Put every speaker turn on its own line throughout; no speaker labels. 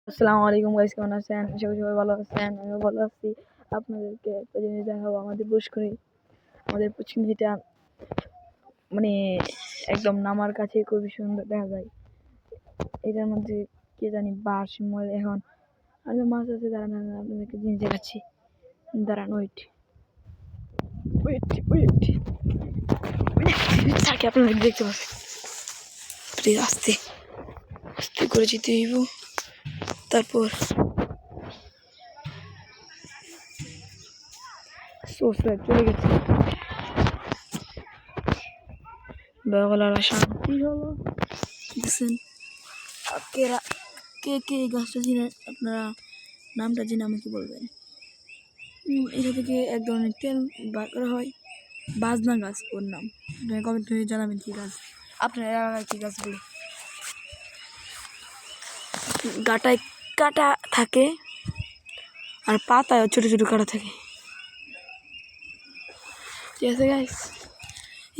আসসালামু আলাইকুম গাইস, কেমন আছেন? আশা করি সবাই ভালো আছেন। আমিও ভালো আছি। আপনাদেরকে একটা জিনিস দেখাবো। আমাদের পুষ্করিণীটা মানে একদম নামার কাছে খুবই সুন্দর দেখা যায়। এটার মধ্যে কে জানি বাঁশ মরে এখন আর মাছ আছে। দাঁড়ান আপনাদেরকে জিনিস দেখাচ্ছি। দাঁড়ান ওয়েট থাকে আপনাদের দেখতে পাচ্ছেন। আস্তে আস্তে করে যেতে হইব। তারপর চলে গেছে। বেলাবেলা শান্তি হলো। দেখছেন কে কে এই গাছটা চিনেন? আপনারা নামটা জেনে আমাকে বলবেন। এটা থেকে এক ধরনের তেল বার করা হয়। বাজনা গাছ ওর নাম। কমেন্ট করে জানাবেন কি গাছ আপনার এলাকায়, কি গাছ বলে। গাটায় কাটা থাকে আর পাতায় ছোট ছোট কাটা থাকে। ঠিক আছে গাইস,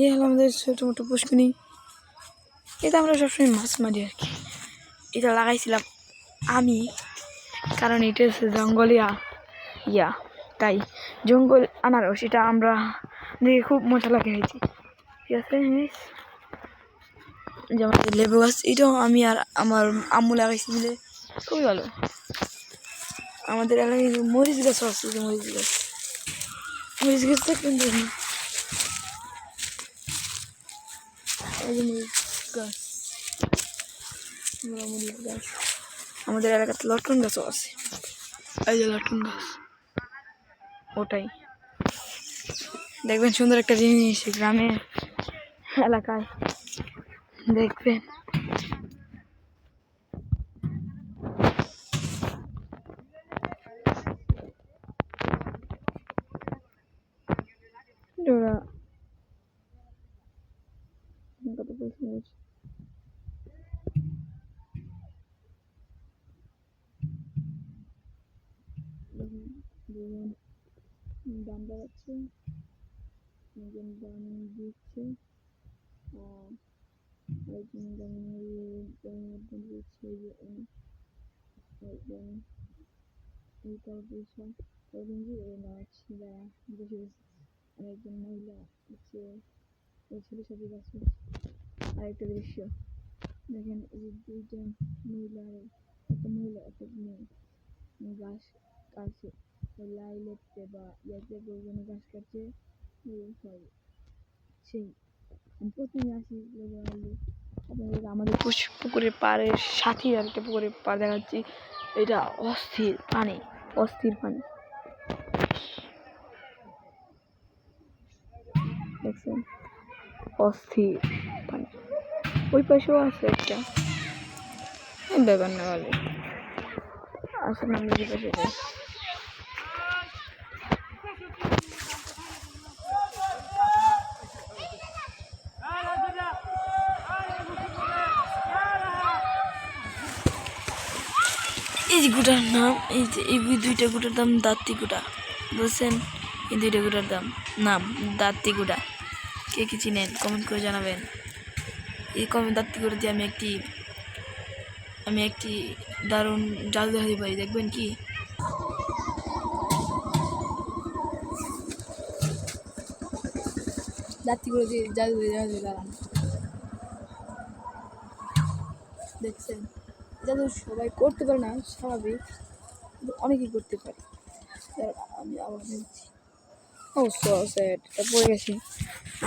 এই হলো আমাদের ছোটো মোটো পুষ্করিণী। এটা আমরা সবসময় মাছ মারি আর কি। এটা লাগাইছিলাম আমি, কারণ এটা হচ্ছে জঙ্গলিয়া তাই জঙ্গল আনারস। এটা আমরা দেখে খুব মজা লাগে হয়েছি। ঠিক আছে, যেমন লেবু গাছ, এটাও আমি আর আমার আম্মু লাগাইছি মিলে, খুবই ভালো। আমাদের এলাকায় মরিচ গাছ আছে, মরিচ গাছ দেখবেন দেখুন। এই যে মরিচ গাছ। আমাদের এলাকাতে লটকন গাছও আছে। এই যে লটকন গাছ, ওটাই দেখবেন সুন্দর একটা জিনিস গ্রামে এলাকায় দেখবেন। দাম দেখাচ্ছে, দাম দিচ্ছে, আরেকজন মহিলা হচ্ছে ছেলের সাথে যাচ্ছে। আরেকটা দৃশ্য দেখেন, এই যে দুইজন মহিলা, একটা মহিলা একটা মেয়ে গাছ কাটছে। লাইলেতে বা ইয়াতে প্রয়োজনে গাছ কাটছে। সেই প্রথমে আসি আপনাদের আমাদের পুকুরের পাড়ের সাথে আর একটা পুকুরের পাড় দেখাচ্ছি। এটা অস্থির পানি দেখছেন, অস্থির পানি। ওই পাশেও আছে একটা ব্যাপার না, বলে আসলে আমরা যে পাশে যাই। এই যে গুটার নাম, এই দুইটা গুটার দাম দাত্তি গুটা, বুঝছেন? এই দুইটা গুটার নাম দাত্তি গুটা। কে কি চিনেন কমেন্ট করে জানাবেন। এই দাত্তি গুটা দিয়ে আমি একটি দারুণ জাদু দেখাতে পারি, দেখবেন কি? দাত্তি গুলো দিয়ে জাদু দাঁড়ান, দেখছেন? জাদু সবাই করতে পারে না, স্বাভাবিক, কিন্তু অনেকেই করতে পারে। আমি আবার বলছি, ও এটা পড়ে গেছি,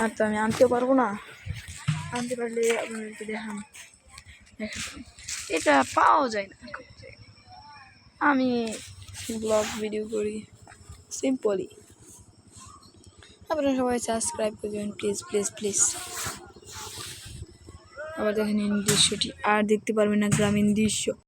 আর তো আমি আনতেও পারবো না। আনতে পারলে আপনাদেরকে দেখাতাম। এটা পাওয়া যায় না। আমি ব্লগ ভিডিও করি সিম্পলি। আপনারা সবাই সাবস্ক্রাইব করে দেবেন প্লিজ। আবার দেখেন দৃশ্যটি আর দেখতে পারবেন না, গ্রামীণ দৃশ্য।